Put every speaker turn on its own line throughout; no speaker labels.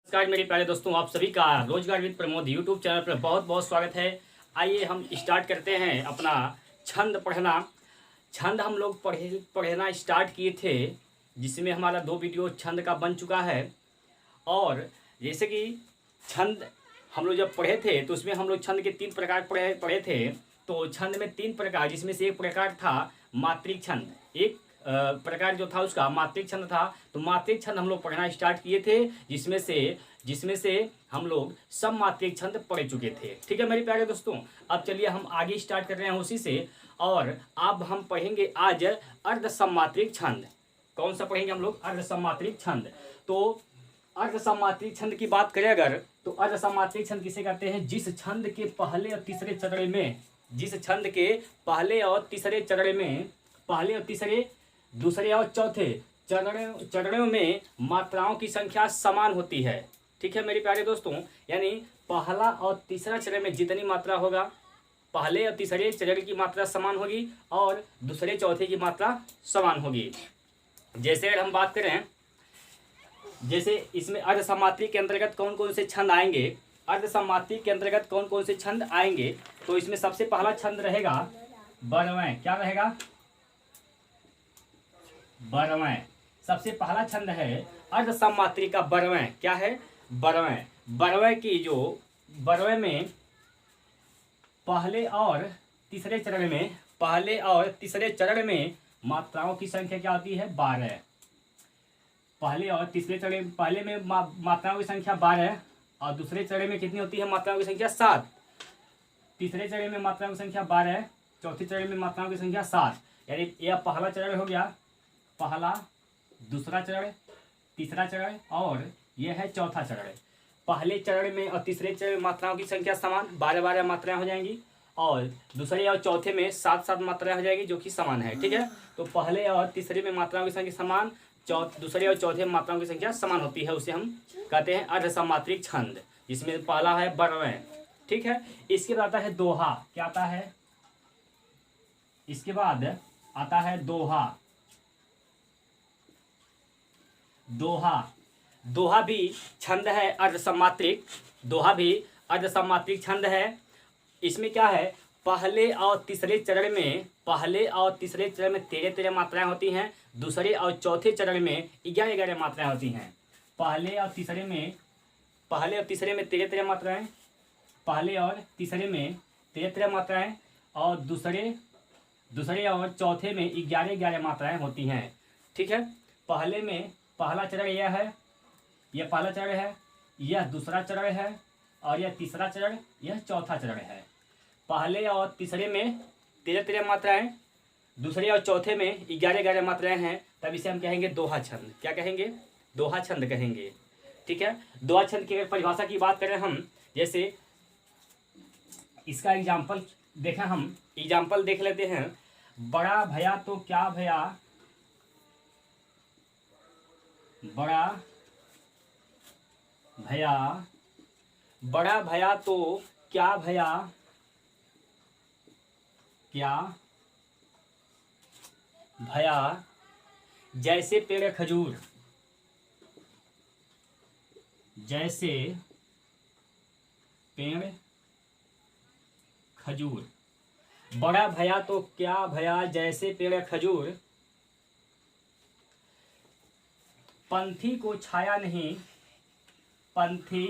नमस्कार मेरे प्यारे दोस्तों, आप सभी का रोजगार विद प्रमोद यूट्यूब चैनल पर बहुत बहुत स्वागत है। आइए हम स्टार्ट करते हैं अपना छंद पढ़ना। छंद हम लोग पढ़ना स्टार्ट किए थे, जिसमें हमारा 2 वीडियो छंद का बन चुका है। और जैसे कि छंद हम लोग जब पढ़े थे तो उसमें हम लोग छंद के 3 प्रकार पढ़े थे। तो छंद में 3 प्रकार, जिसमें से एक प्रकार था मात्रिक छंद, एक प्रकार जो था उसका मात्रिक छंद था। तो मात्रिक छंद हम लोग पढ़ना स्टार्ट किए थे, जिसमें से हम लोग सब मात्रिक छंद पढ़ चुके थे। ठीक है मेरे प्यारे दोस्तों, अब चलिए हम आगे स्टार्ट कर रहे हैं उसी से। और अब हम पढ़ेंगे आज अर्ध सममात्रिक छंद। कौन सा पढ़ेंगे हम लोग? अर्ध सममात्रिक छंद। तो अर्ध सममात्रिक छंद की बात करें अगर, तो अर्ध सममात्रिक छंद किसे कहते हैं? जिस छंद के पहले और तीसरे चरण में, जिस छंद के पहले और तीसरे चरण में, पहले और तीसरे, दूसरे और चौथे चरणों में मात्राओं की संख्या समान होती है। ठीक है मेरे प्यारे दोस्तों, यानी पहला और तीसरा चरण में जितनी मात्रा होगा, पहले और तीसरे चरण की मात्रा समान होगी और दूसरे चौथे की मात्रा समान होगी। जैसे अगर हम बात करें, जैसे इसमें अर्ध सममात्रिक के अंतर्गत कौन कौन से छंद आएंगे, अर्ध सममात्रिक के अंतर्गत कौन कौन से छंद आएंगे, तो इसमें सबसे पहला छंद रहेगा बरवें। क्या रहेगा? बरवें। सबसे पहला छंद है अर्ध सममात्रिक का बरवें। क्या है? बरवें। बरवें की जो बरवें में पहले और तीसरे चरण में मात्राओं की संख्या क्या होती है? 12। पहले और तीसरे चरण, पहले में मात्राओं की संख्या 12 और दूसरे चरण में कितनी होती है मात्राओं की संख्या? 7। तीसरे चरण में मात्राओं की संख्या 12, चौथे चरण में मात्राओं की संख्या 7। यानी यह पहला चरण हो गया, पहला, दूसरा चरण, तीसरा चरण और यह है चौथा चरण। पहले चरण में और तीसरे चरण में मात्राओं की संख्या समान, 12 मात्राएं हो जाएंगी, और दूसरे और चौथे में 7 मात्राएं हो जाएगी, जो कि समान है। ठीक है, तो पहले और तीसरे में मात्राओं की संख्या समान, दूसरे और चौथे में मात्राओं की संख्या समान होती है, उसे हम कहते हैं अर्ध सममात्रिक छंद, जिसमें पहला है बरवें। ठीक है, इसके बाद आता है दोहा। क्या आता है? इसके बाद आता है दोहा। दोहा भी छंद है अर्ध सममात्रिक। दोहा भी अर्ध सममात्रिक छंद है। इसमें क्या है? पहले और तीसरे चरण में 13 मात्राएं होती हैं, दूसरे और चौथे चरण में 11 मात्राएं होती हैं। पहले और तीसरे में 13 मात्राएं, पहले और तीसरे में 13 मात्राएं और दूसरे और चौथे में 11 मात्राएं होती हैं। ठीक है, पहले में पहला चरण यह है, यह पहला चरण है, यह दूसरा चरण है और यह तीसरा चरण, यह चौथा चरण है। पहले और तीसरे में 13 मात्राएं, दूसरे और चौथे में 11 मात्राएं हैं, तब इसे हम कहेंगे दोहा छंद। क्या कहेंगे? दोहा छंद कहेंगे। ठीक है, दोहा छंद की अगर परिभाषा की बात करें हम, जैसे इसका एग्जाम्पल देखें, हम एग्जाम्पल देख लेते हैं। बड़ा भया तो क्या भया, बड़ा भया तो क्या भया, क्या भया जैसे पेड़ खजूर, जैसे पेड़ खजूर। बड़ा भया तो क्या भया जैसे पेड़ खजूर, पंथी को छाया नहीं, पंथी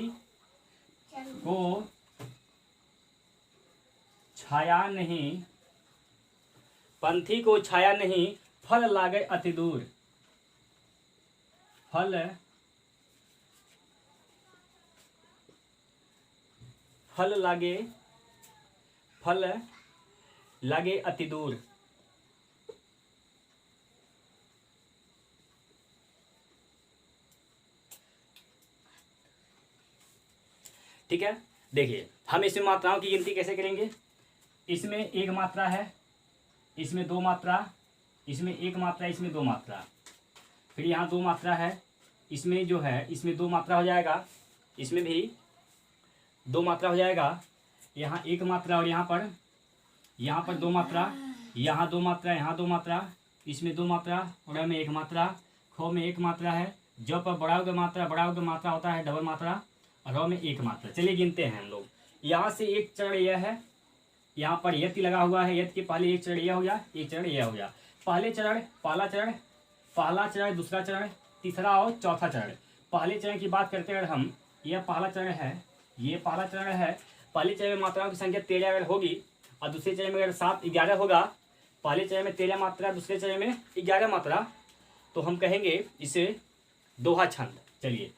को छाया नहीं, पंथी को छाया नहीं, फल लागे अति दूर, फल लागे अति दूर। ठीक है, देखिए हम इसमें मात्राओं की गिनती कैसे करेंगे। इसमें 1 मात्रा है, इसमें 2 मात्रा, इसमें 1 मात्रा, इसमें 2 मात्रा, फिर यहाँ 2 मात्रा है, इसमें जो है इसमें 2 मात्रा हो जाएगा, इसमें भी 2 मात्रा हो जाएगा, यहाँ 1 मात्रा और यहाँ पर 2 मात्रा, यहाँ 2 मात्रा, यहाँ 2 मात्रा, इसमें 2 मात्रा और में 1 मात्रा, ख में 1 मात्रा है, ज पर बड़ा का मात्रा होता है डबल मात्रा, र में एक मात्रा। चलिए गिनते हैं हम लोग। यहाँ से एक चरण यह है, यहाँ पर यति लगा हुआ है, यति के पहले एक चरण यह हो गया, एक चरण यह हो गया। पहला चरण, दूसरा चरण, तीसरा और चौथा चरण। पहले चरण की बात करते हैं अगर हम, यह पहला चरण है, ये पहला चरण है। पहले चरण में मात्राओं की संख्या 13 अगर होगी और दूसरे चरण में अगर 7 11 होगा, पहले चरण में 13 मात्रा, दूसरे चरण में 11 मात्रा, तो हम कहेंगे इसे दोहा छंद। चलिए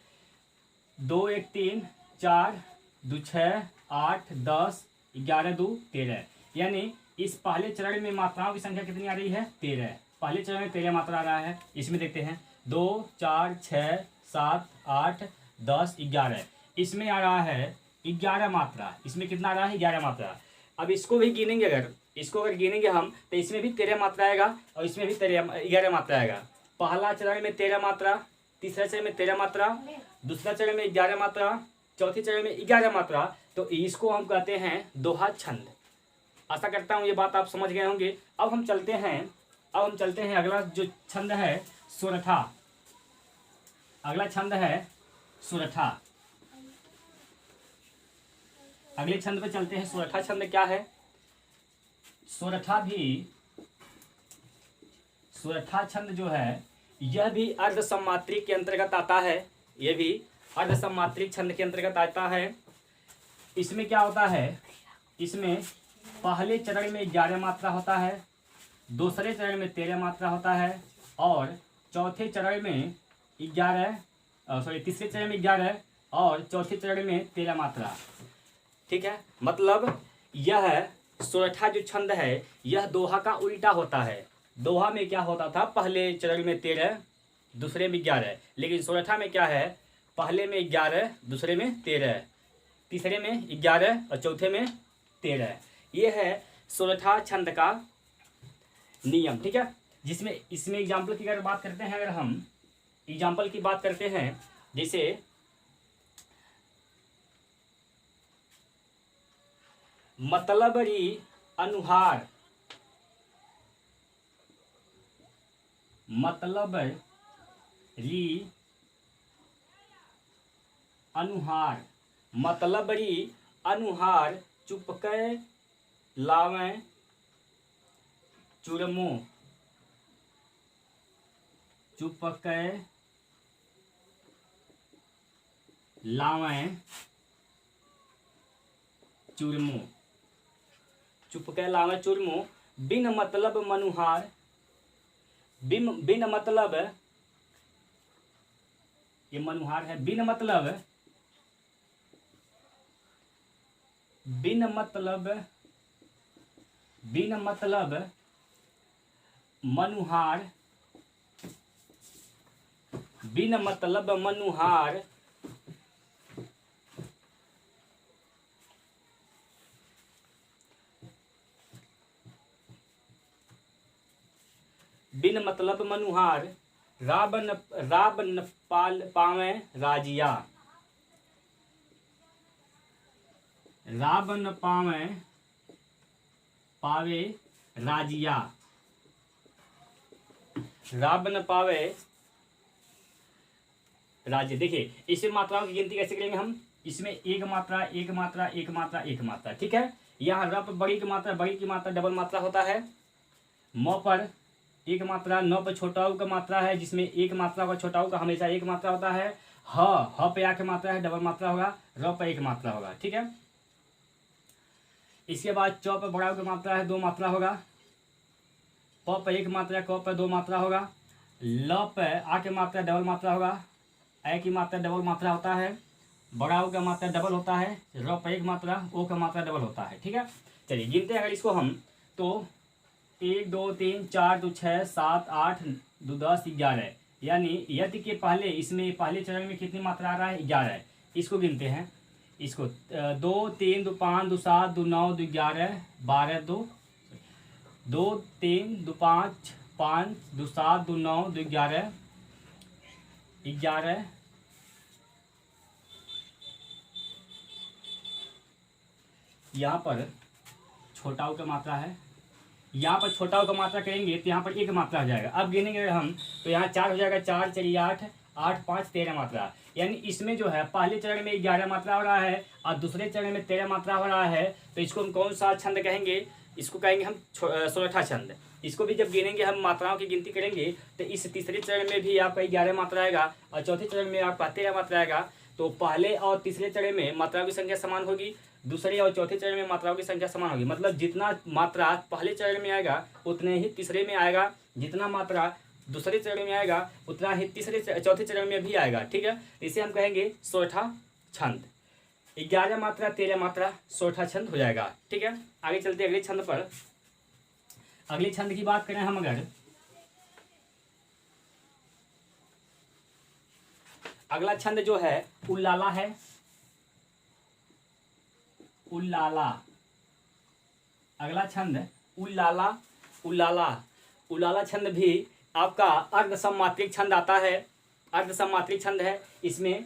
2 1 3 4 2 6 8 10 11 2 13, यानी इस पहले चरण में मात्राओं की संख्या कितनी आ रही है? 13। पहले चरण में 13 मात्रा आ रहा है। इसमें देखते हैं 2 4 6 7 8 10 11, इसमें आ रहा है 11 मात्रा। इसमें कितना आ रहा है? 11 मात्रा। अब इसको भी गिनेंगे, अगर गिनेंगे हम तो इसमें भी 13 मात्रा आएगा और इसमें भी 11 मात्रा आएगा। पहला चरण में 13 मात्रा, तीसरा चरण में 13 मात्रा, दूसरा चरण में 11 मात्रा, चौथे चरण में 11 मात्रा, तो इसको हम कहते हैं दोहा छंद। आशा करता हूँ ये बात आप समझ गए होंगे। अब हम चलते हैं अगला जो छंद है सोरठा। अगला छंद है सोरठा। अगले छंद पे चलते हैं। सोरठा छंद क्या है? सोरठा छंद जो है यह भी अर्ध सम्मात्रिक के अंतर्गत आता है। यह भी अर्ध सम्मात्रिक छंद के अंतर्गत आता है। इसमें क्या होता है? इसमें पहले चरण में 11 मात्रा होता है, दूसरे चरण में 13 मात्रा होता है और चौथे चरण में 11, तीसरे चरण में 11 और चौथे चरण में 13 मात्रा। ठीक है, मतलब यह सोरठा जो छंद है यह दोहा का उल्टा होता है। दोहा में क्या होता था? पहले चरण में 13, दूसरे में 11, लेकिन सोरठा में क्या है? पहले में 11, दूसरे में 13, तीसरे में 11 और चौथे में 13। ये है सोरठा छंद का नियम। ठीक है, जिसमें इसमें एग्जाम्पल की अगर बात करते हैं, अगर हम एग्जाम्पल की बात करते हैं, जैसे मतलबरी अनुहार, मतलबरी अनुहार चुपके लावें चूरमो, चुपके लावें चूरमो, चुपके लावें चूरमो, बिन मतलब मनुहार, बिन मतलब, ये मनुहार है, बिन मतलब मनुहार, बिन मतलब मनुहार बिन मतलब मनुहार रावण पाल पावे राजिया, रावण पावे राजिया, रावण पावे राज्य। देखिए इसे मात्राओं की गिनती कैसे करेंगे हम? इसमें एक मात्रा, एक मात्रा, एक मात्रा, एक मात्रा। ठीक है, यहाँ र पर बड़ी की मात्रा डबल मात्रा होता है, म पर एक मात्रा, न पर छोटा ऊ का मात्रा है जिसमें एक मात्रा होगा, छोटा ऊ का हमेशा एक मात्रा होता है, ह पे आके मात्रा है डबल मात्रा होगा, र पर एक मात्रा होगा। ठीक है, इसके बाद च पर बड़ा ऊ का मात्रा है, 2 मात्रा होगा, प पर एक मात्रा, क पर 2 मात्रा होगा, ल पे आ के मात्रा डबल मात्रा होगा, ए की मात्रा डबल मात्रा होता है, बड़ा ऊ का मात्रा डबल होता है, र पर एक मात्रा, ओ का मात्रा डबल होता है। ठीक है, चलिए गिनते हैं अगर इसको हम, तो 1 2 3 4 2 6 7 8 2 10 11, यानी यदि के पहले इसमें पहले चरण में कितनी मात्रा आ रहा है? 11। इसको गिनते हैं, इसको 2 3 2 5 2 7 2 9 2 11 12 2 2 3 2 5 5 2 7 2 9 2 11 11 यहाँ पर छोटा ऊ का मात्रा है, यहाँ पर छोटा ऊ का मात्रा करेंगे तो यहाँ पर एक मात्रा हो जाएगा। अब गिनेंगे हम तो यहाँ 4 हो जाएगा, 4 4 8 8 5 13 मात्रा। यानी इसमें जो है पहले चरण में 11 मात्रा हो रहा है और दूसरे चरण में 13 मात्रा हो रहा है, तो इसको हम कौन सा छंद कहेंगे? इसको कहेंगे हम सोलठा छंद। इसको भी जब गिनेंगे, हम मात्राओं की गिनती करेंगे, तो इस तीसरे चरण में भी आपका 11 मात्रा आएगा और चौथे चरण में आपका 13 मात्रा आएगा। तो पहले और तीसरे चरण में मात्राओं की संख्या समान होगी, दूसरे और चौथे चरण में मात्राओं की संख्या समान होगी। मतलब जितना मात्रा पहले चरण में आएगा उतने ही तीसरे में आएगा, जितना मात्रा दूसरे चरण में आएगा उतना ही चौथे चरण में भी आएगा। ठीक है, इसे हम कहेंगे सोलठा छंद। 11 मात्रा 13 मात्रा सोलठा छंद हो जाएगा। ठीक है, आगे चलते अगले छंद पर। अगले छंद की बात करें हम, अगर अगला छंद जो है उल्लाला है। उल्लाला, अगला छंद उल्लाला। उल्लाला उल्लाला छंद भी आपका अर्ध सममात्रिक छंद आता है। अर्ध सममात्रिक छंद है। इसमें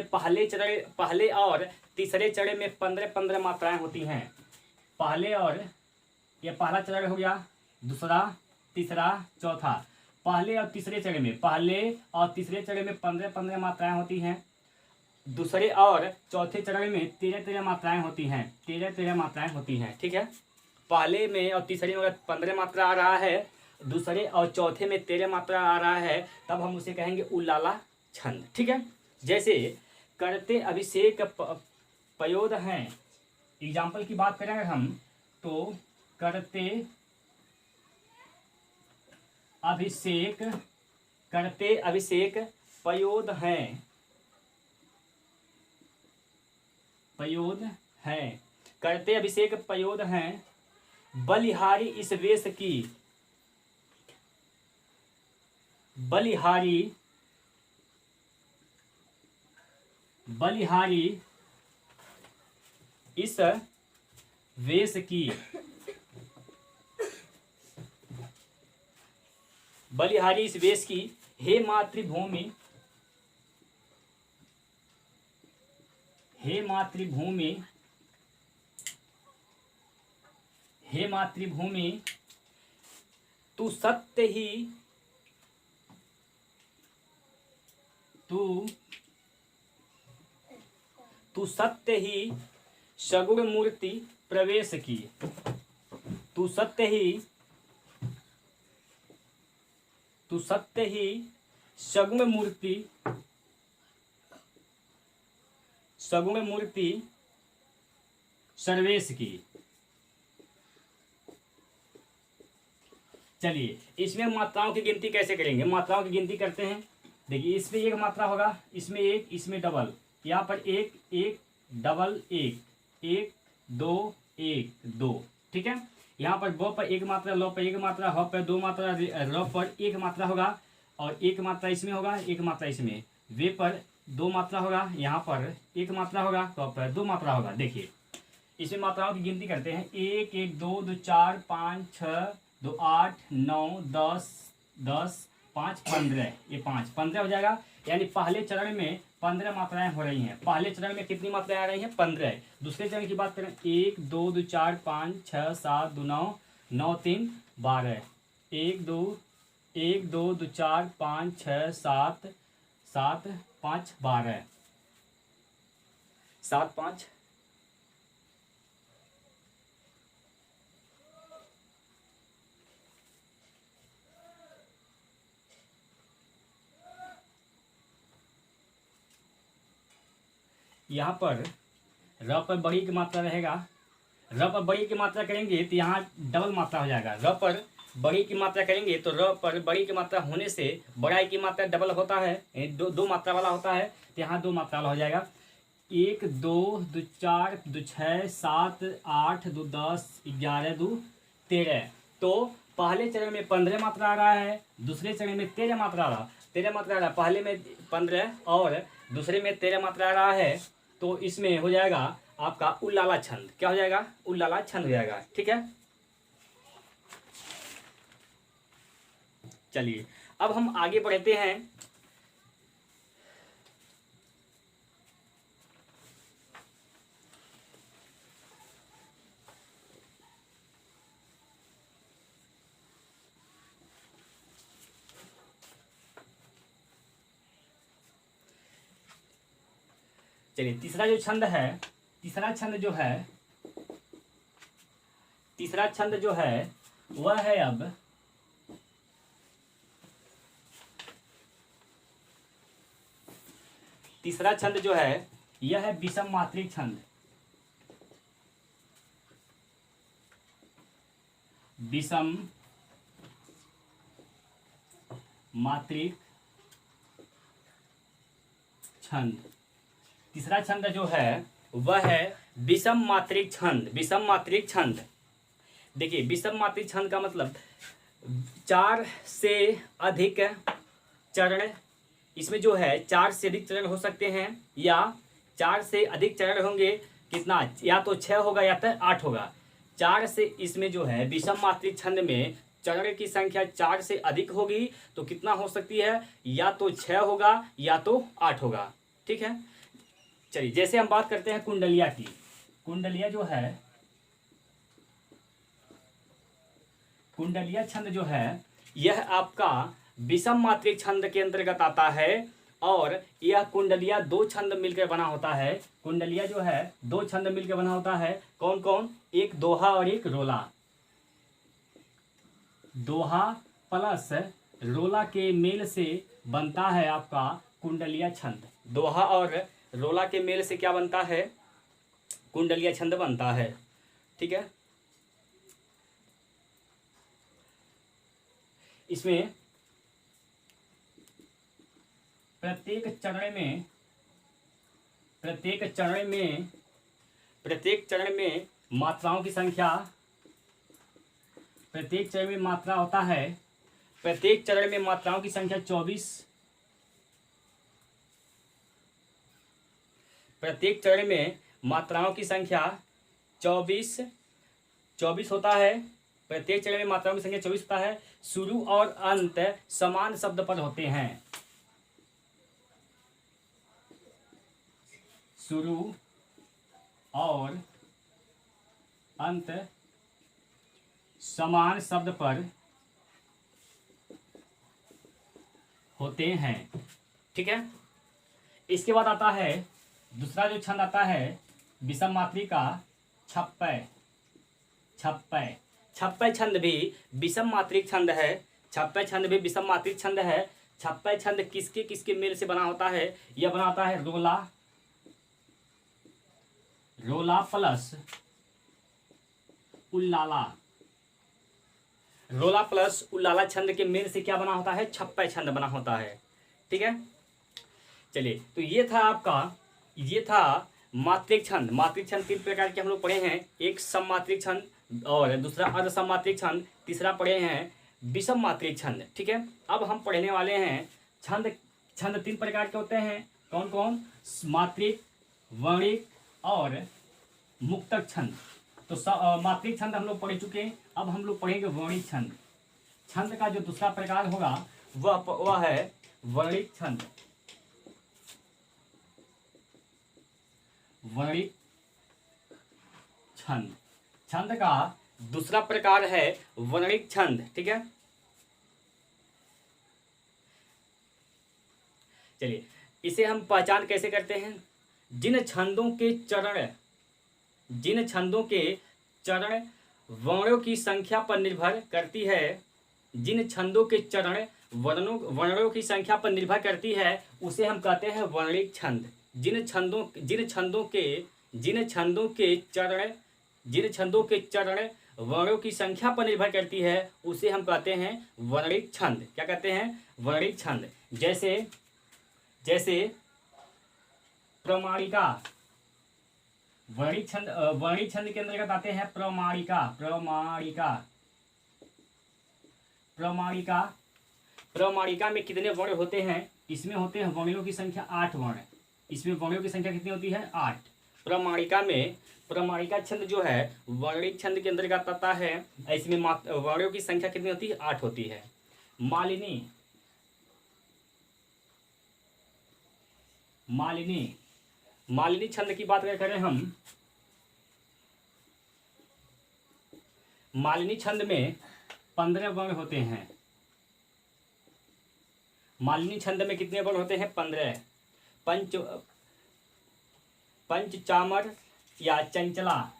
पहले और तीसरे चरण में 15-15 मात्राएं होती हैं। पहले और ये पहला चरण हो गया, दूसरा, तीसरा, चौथा। पहले और तीसरे चरण में 15-15 मात्राएं होती हैं। दूसरे और चौथे चरण में 13-13 मात्राएं होती हैं। 13-13 मात्राएं होती हैं। ठीक है, पहले में और तीसरे में अगर 15 मात्रा आ रहा है, दूसरे और चौथे में 13 मात्रा आ रहा है, तब हम उसे कहेंगे उल्लाला छंद। ठीक है, जैसे करते अभिषेक पयोद हैं। एग्जाम्पल की बात करें अगर हम, तो करते अभिषेक पयोद हैं। पयोद हैं, करते अभिषेक पयोद हैं। बलिहारी इस वेश की, बलिहारी इस वेश की, बलिहारी इस वेश की। हे मातृभूमि, हे मातृभूमि, हे मातृभूमि, तू सत्य ही, तू सत्य ही सगुण मूर्ति प्रवेश की। तू सत्य ही सगुण मूर्ति सर्वेश की। चलिए, इसमें मात्राओं की गिनती कैसे करेंगे? मात्राओं की गिनती करते हैं। देखिए, इसमें एक मात्रा होगा, इसमें एक, इसमें डबल। यहाँ पर एक एक डबल एक, 1 2 1 2। ठीक है, यहाँ पर ब पर एक मात्रा, ल पर एक मात्रा, ह पर 2 मात्रा, र पर एक मात्रा होगा और एक मात्रा इसमें होगा, एक मात्रा इसमें। वे पर 2 मात्रा होगा, यहाँ पर एक मात्रा होगा, क पर 2 मात्रा होगा। देखिए, इसमें मात्राओं की गिनती करते हैं। 1 1 2 2 4 5 6 2 8 9 10 10 5 15। ये 15 हो जाएगा। यानी पहले चरण में 15 मात्राएं हो रही हैं। पहले चरण में कितनी मात्राएं आ रही हैं? 15। दूसरे चरण की बात करें, 1 2 2 4 5 6 7 2 9 9 3 12। 1 2 1 2 2 4 5 6 7 7 5 12 7 5 यहाँ पर र पर बड़ी की मात्रा रहेगा। र पर बड़ी की मात्रा करेंगे तो यहाँ डबल मात्रा हो जाएगा। र पर बड़ी की मात्रा करेंगे तो र पर बड़ी की मात्रा होने से बड़ाई की मात्रा डबल होता है, दो मात्रा वाला होता है, तो यहाँ 2 मात्रा वाला हो जाएगा। 1 2 2 4 2 6 7 8 2 10 11 2 13। तो पहले चरण में 15 मात्रा आ रहा है, दूसरे चरण में 13 मात्रा आ रहा, 13 मात्रा आ रहा। पहले में 15 और दूसरे में 13 मात्रा आ रहा है, तो इसमें हो जाएगा आपका उल्लाला छंद। क्या हो जाएगा? उल्लाला छंद हो जाएगा। ठीक है, चलिए अब हम आगे बढ़ते हैं। चलिए तीसरा जो छंद है, तीसरा छंद जो है वह है अब तीसरा छंद जो है यह है विषम मात्रिक छंद। विषम मात्रिक छंद। तीसरा छंद जो है वह है विषम मात्रिक छंद। विषम मात्रिक छंद, देखिए विषम मात्रिक छंद का मतलब 4 से अधिक चरण, इसमें जो है 4 से अधिक चरण हो सकते हैं या 4 से अधिक चरण होंगे, कितना, या तो 6 होगा या तो 8 होगा। 4 से इसमें जो है विषम मात्रिक छंद में चरण की संख्या 4 से अधिक होगी तो कितना हो सकती है, या तो 6 होगा या तो 8 होगा। ठीक है, चलिए जैसे हम बात करते हैं कुंडलिया की। कुंडलिया जो है, कुंडलिया छंद जो है यह आपका विषम मात्रिक छंद के अंतर्गत आता है और यह कुंडलिया 2 छंद मिलकर बना होता है। कुंडलिया जो है 2 छंद मिलकर बना होता है। कौन कौन? एक दोहा और एक रोला। दोहा प्लस रोला के मेल से बनता है आपका कुंडलिया छंद। दोहा और रोला के मेल से क्या बनता है? कुंडलिया छंद बनता है। ठीक है, इसमें प्रत्येक चरण में मात्राओं की संख्या, प्रत्येक चरण में मात्रा होता है, प्रत्येक चरण में मात्राओं की संख्या 24, प्रत्येक चरण में मात्राओं की संख्या 24 होता है। प्रत्येक चरण में मात्राओं की संख्या 24 होता है। शुरू और अंत समान शब्द पर होते हैं। शुरू और अंत समान शब्द पर होते हैं। ठीक है, इसके बाद आता है दूसरा जो छंद आता है विषम मात्रिक का छप्पय। छप्पय छंद भी विषम मात्रिक छंद है। छप्पय छंद भी विषम मात्रिक छंद है। छप्पय छंद किसके किसके मेल से बना होता है? यह बना होता है रोला प्लस उल्लाला। रोला प्लस उल्लाला छंद के मेल से क्या बना होता है? छप्पय छंद बना होता है। ठीक है, चलिए तो ये था मात्रिक छंद। मात्रिक छंद 3 प्रकार के हम लोग पढ़े हैं। एक सममात्रिक छंद और दूसरा अर्धसममात्रिक छंद, तीसरा पढ़े हैं विषम मात्रिक छंद। ठीक है, अब हम पढ़ने वाले हैं छंद 3 प्रकार के होते हैं। कौन कौन? मात्रिक, वर्णिक और मुक्तक छंद। तो मात्रिक छंद हम लोग पढ़ चुके हैं। अब हम लोग पढ़ेंगे वर्णिक छंद। छंद का जो दूसरा प्रकार होगा वह है वर्णिक छंद। वर्णिक छंद, छंद का दूसरा प्रकार है वर्णिक छंद। ठीक है, चलिए इसे हम पहचान कैसे करते हैं? जिन छंदों के चरण वर्णों की संख्या पर निर्भर करती है, जिन छंदों के चरण वर्णों की संख्या पर निर्भर करती है उसे हम कहते हैं वर्णिक छंद। जिन छंदों के चरण वर्णों की संख्या पर निर्भर करती है उसे हम कहते हैं वर्णिक छंद। क्या कहते हैं? वर्णिक छंद। जैसे प्रमाणिका। वर्णिक छंद के अंतर्गत आते हैं प्रमाणिका में कितने वर्ण होते हैं? इसमें होते हैं वर्णों की संख्या 8 वर्ण। इसमें वर्णों की संख्या कितनी होती है? 8। प्रमाणिका छंद जो है वर्णिक छंद के अंतर्गत आता है। इसमें वर्णों की संख्या कितनी होती है? 8 होती है। मालिनी छंद की बात करें हम, मालिनी छंद में 15 वर्ण होते हैं। मालिनी छंद में कितने वर्ण होते हैं? 15। पंचचामर या चंचला।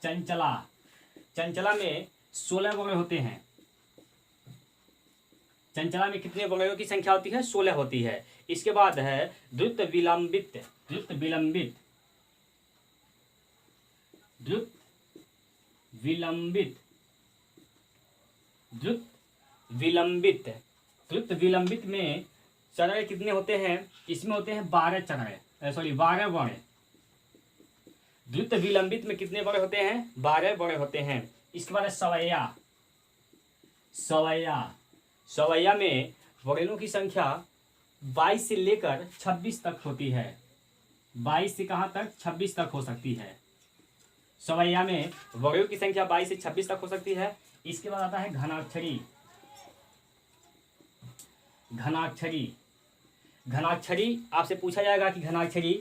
चंचला, चंचला में 16 वर्ण होते हैं। चंचला में कितने वर्णों की संख्या होती है? 16 होती है। इसके बाद है द्रुत विलंबित। द्रुत विलंबित, द्रुत विलंबित, द्रुत विलंबित। द्रुत विलंबित में चरण कितने होते हैं? इसमें होते हैं 12 चरण, सॉरी 12 वर्ण। द्रुत विलंबित में कितने वर्ण होते हैं? 12 वर्ण होते हैं। इसके बाद सवैया। सवैया, सवैया में वर्णों की संख्या 22 से लेकर 26 तक होती है। 22 से कहाँ तक? 26 तक हो सकती है। सवैया में वर्णों की संख्या 22 से 26 तक हो सकती है। इसके बाद आता है घनाक्षरी। घनाक्षरी, घनाक्षरी आपसे पूछा जाएगा कि घनाक्षरी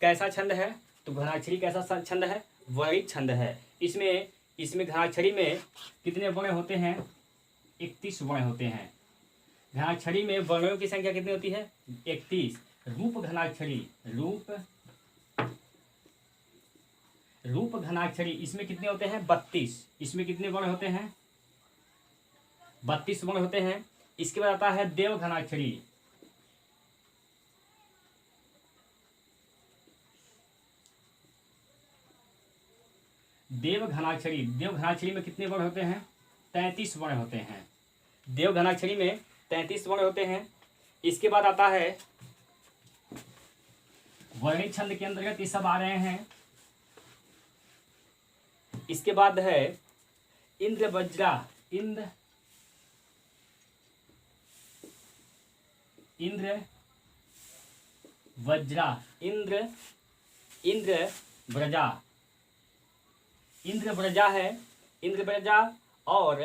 कैसा छंद है? तो घनाक्षरी कैसा छंद है? वर्णित छंद है। इसमें घनाक्षरी में कितने वर्ण होते हैं? 31 वर्ण होते हैं। घनाक्षरी में वर्णों की संख्या कितनी होती है? 31। रूप घनाक्षरी, रूप घनाक्षरी, इसमें कितने होते हैं? 32। इसमें कितने वर्ण होते हैं? 32 वर्ण होते हैं। इसके बाद आता है देव घनाक्षरी। देव घनाक्षरी, देव घनाक्षरी में कितने वर्ण होते हैं? 33 वर्ण होते हैं। देव घनाक्षरी में 33 वर्ण होते हैं। इसके बाद आता है वर्णित छंद के अंतर्गत ये सब आ रहे हैं। इसके बाद है इंद्र वज्रा। इंद्र वज्रा, इंद्र व्रजा। इंद्र व्रजा है, इंद्र व्रजा और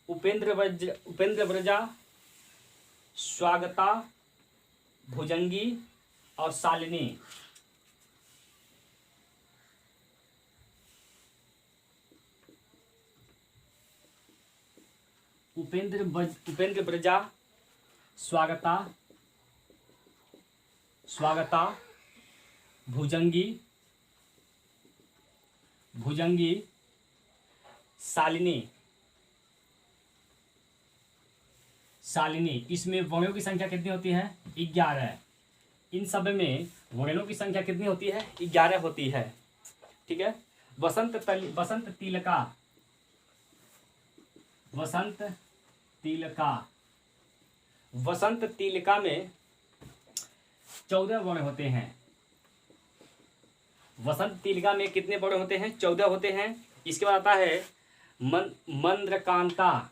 उपेंद्र व्रजा, स्वागता, भुजंगी और शालिनी। उपेंद्र व्रजा, स्वागता, भुजंगी, शालिनी। इसमें वर्णों की संख्या कितनी होती है? 11। इन सब में वर्णों की संख्या कितनी होती है? 11 होती है। ठीक है। वसंत तिलका। वसंत तिलका में 14 वर्ण होते हैं। वसंत तिलका में कितने वर्ण होते हैं? 14 होते हैं। इसके बाद आता है मंद्रकांता।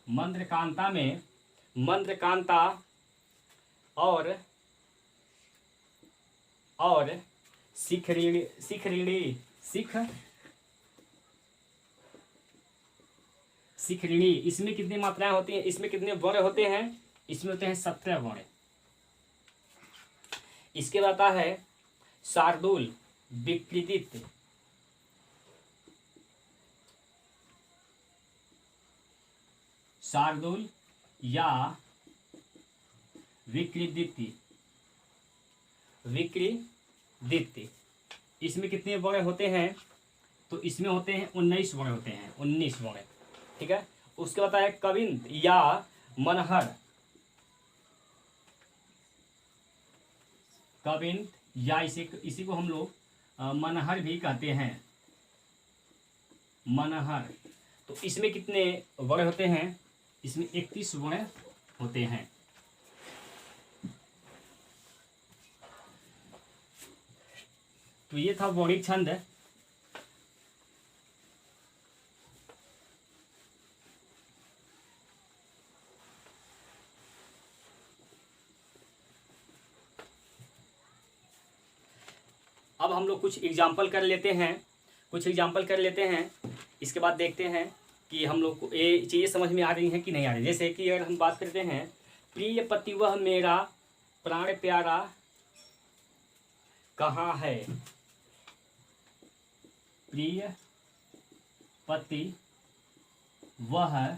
मंद्रकांता में मंद्रकांता और शिखरिणी। इसमें कितनी मात्राएं होती हैं? इसमें कितने वर्ण होते हैं? इसमें होते हैं 17 वर्ण। इसके बाद आता है शार्दूल, विकृदित। शार्दूल या विकृदित। इसमें कितने वर्ण होते हैं? तो इसमें होते हैं 19 वर्ण होते हैं। 19 वर्ण। ठीक है। उसके बाद है कविंत या मनहर। कविंत या इसी को हम लोग मनहर भी कहते हैं। मनहर। तो इसमें कितने वर्ण होते हैं? इसमें 31 वर्ण होते हैं। तो ये था वर्णित छंद। अब हम लोग कुछ एग्जाम्पल कर लेते हैं। इसके बाद देखते हैं कि हम लोग को ये चीज़ें समझ में आ रही हैं कि नहीं आ रही। जैसे कि अगर हम बात करते हैं, प्रिय पति वह मेरा प्राण प्यारा कहाँ है। प्रिय पति वह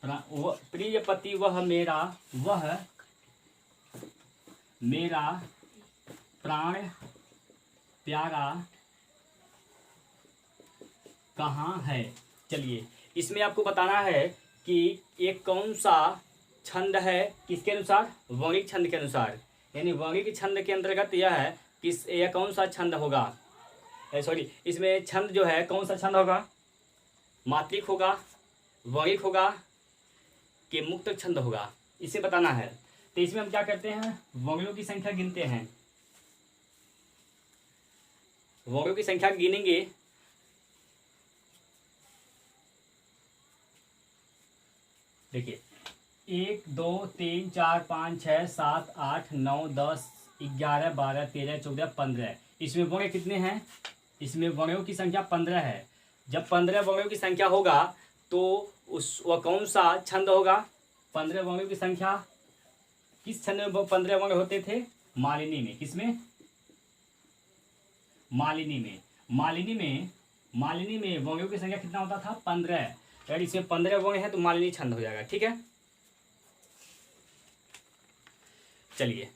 प्रिय पति वह मेरा प्राण प्यारा कहाँ है। चलिए, इसमें आपको बताना है कि एक कौन सा छंद है, किसके अनुसार, वर्णिक छंद के अनुसार। यानी वर्णिक छंद के अंतर्गत यह है कि यह कौन सा छंद होगा, सॉरी, इसमें छंद जो है कौन सा छंद होगा, मात्रिक होगा, वर्णिक होगा कि मुक्त छंद होगा, इसे बताना है। तो इसमें हम क्या करते हैं, वर्णों की संख्या गिनते हैं। वर्णों की संख्या गिनेंगे, देखिए 1 2 3 4 5 6 7 8 9 10 11 12 13 14 15। इसमें वर्ण कितने हैं, इसमें वर्णों की संख्या 15 है। जब 15 वर्णों की संख्या होगा तो वह कौन सा छंद होगा। 15 वर्णों की संख्या किस छंद में 15 वर्ण होते थे, मालिनी में। किसमें, मालिनी में। मालिनी में वर्णों की संख्या कितना होता था, 15। अगर इसमें 15 वर्ण है तो मालिनी छंद हो जाएगा। ठीक है, चलिए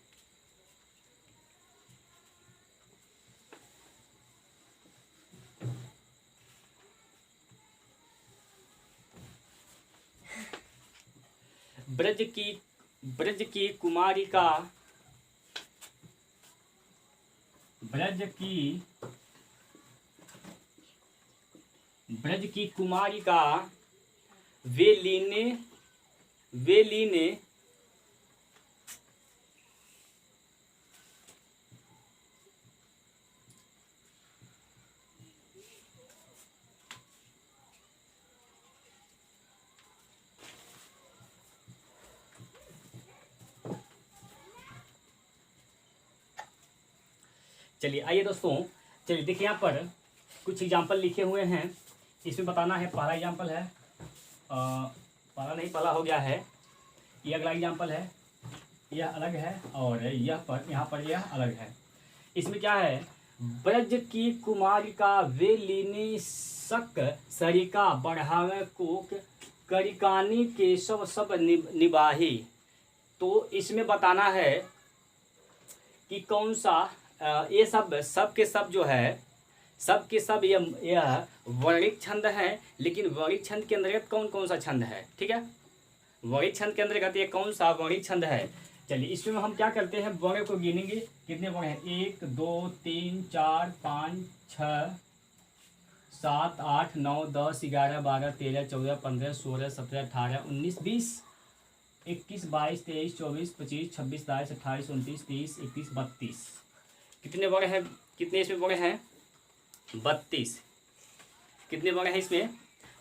ब्रज की कुमारी का, ब्रज की कुमारी का वे लीने चलिए आइए दोस्तों, चलिए देखिए यहाँ पर कुछ एग्जाम्पल लिखे हुए हैं, इसमें बताना है। पहला एग्जाम्पल है, पहला हो गया है, ये अगला एग्जाम्पल है, यह अलग है, और यह पर यहाँ पर यह अलग है। इसमें क्या है, ब्रज की कुमारिका वे लीनी सक सरिका बढ़ावे कोक करिकानी केशव सब निबाही। तो इसमें बताना है कि कौन सा, ये सब के सब जो है, सब के सब यह वर्णिक छंद है। लेकिन वर्णिक छंद के अंतर्गत कौन कौन सा छंद है, ठीक है, वर्णिक छंद के अंतर्गत ये कौन सा वर्णिक छंद है। चलिए इसमें हम क्या करते हैं, वर्ण को गिनेंगे, कितने वर्ण हैं, 1 2 3 4 5 6 7 8 9 10 11 12 13 14 15 16 17 18 19 20 21 22 23 24 25 26 27 28 29 30 31 32। कितने वर्ण हैं, कितने इसमें वर्ण हैं, 32। कितने वर्ण हैं इसमें,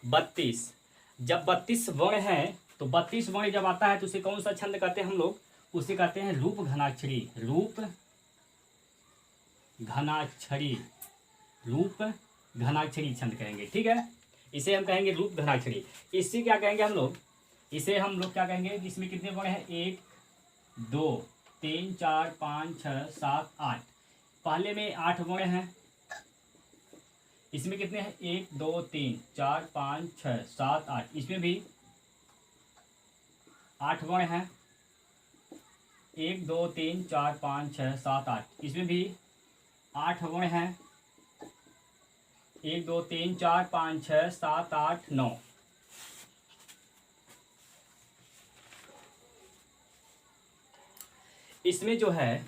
32। जब 32 वर्ण हैं तो 32 वर्ण जब आता है तो उसे कौन सा छंद कहते हैं हम लोग, उसे कहते हैं रूप घनाक्षरी। रूप घनाक्षरी छंद कहेंगे। ठीक है, इसे हम कहेंगे रूप घनाक्षरी। इससे क्या कहेंगे हम लोग, इसे हम लोग क्या कहेंगे, इसमें कितने वर्ण हैं, 1 2 3 4 5 6 7 8। पहले में 8 वर्ण हैं, इसमें कितने हैं, 1 2 3 4 5 6 7 8। इसमें भी 8 वर्ण हैं, 1 2 3 4 5 6 7 8। इसमें भी 8 वर्ण हैं, 1 2 3 4 5 6 7 8 9। इसमें जो है,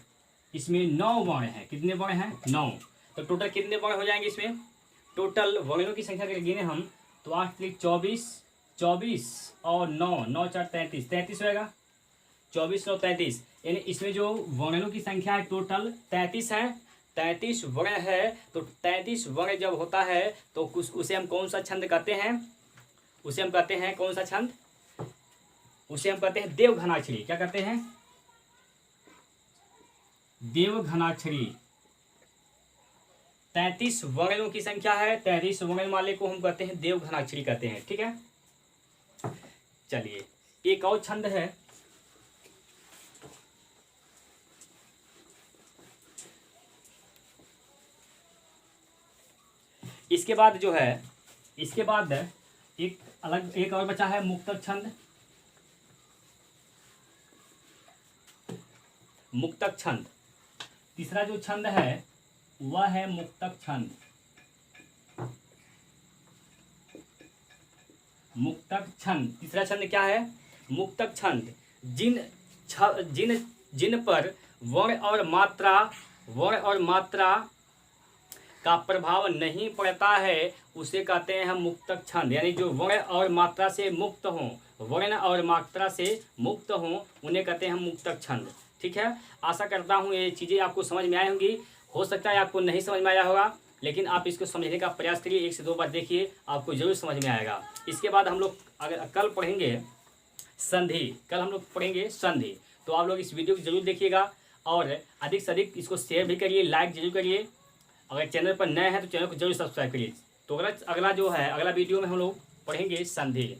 इसमें 9 वर्ण हैं। कितने वर्ण हैं, 9। तो टोटल कितने वर्ण हो जाएंगे इसमें, टोटल वर्णों की संख्या अगर गिने हम तो 8 त्रिक 24, 24 और 9 9 4 33, 33 होएगा, 24 9 33। यानी इसमें जो वर्णों की संख्या है टोटल 33 है, 33 वर्ण है। तो 33 वर्ण जब होता है तो उसे हम कौन सा छंद कहते हैं, उसे हम कहते हैं कौन सा छंद, उसे हम कहते हैं देव घनाक्षरी। क्या कहते हैं, देव घनाक्षरी। 33 वर्णों की संख्या है, 33 वर्ण वाले को हम कहते हैं देव घनाक्षरी कहते हैं। ठीक है, चलिए एक और छंद है, इसके बाद जो है, इसके बाद एक अलग एक और बचा है मुक्तक छंद। मुक्तक छंद। तीसरा जो छंद है वह है मुक्तक छंद। मुक्तक छंद, तीसरा छंद क्या है? मुक्तक छंद। जिन जिन पर वर्ण और मात्रा का प्रभाव नहीं पड़ता है उसे कहते हैं हम मुक्तक छंद। यानी जो वर्ण और मात्रा से मुक्त हों, वर्ण और मात्रा से मुक्त हों, उन्हें कहते हैं हम मुक्तक छंद। ठीक है, आशा करता हूँ ये चीज़ें आपको समझ में आई होंगी। हो सकता है आपको नहीं समझ में आया होगा, लेकिन आप इसको समझने का प्रयास करिए, 1 से 2 बार देखिए, आपको जरूर समझ में आएगा। इसके बाद हम लोग अगर कल पढ़ेंगे संधि, कल हम लोग पढ़ेंगे संधि। तो आप लोग इस वीडियो को जरूर देखिएगा और अधिक से अधिक इसको शेयर भी करिए, लाइक जरूर करिए। अगर चैनल पर नए हैं तो चैनल को जरूर सब्सक्राइब करिए। तो अगला जो है अगला वीडियो में हम लोग पढ़ेंगे संधि।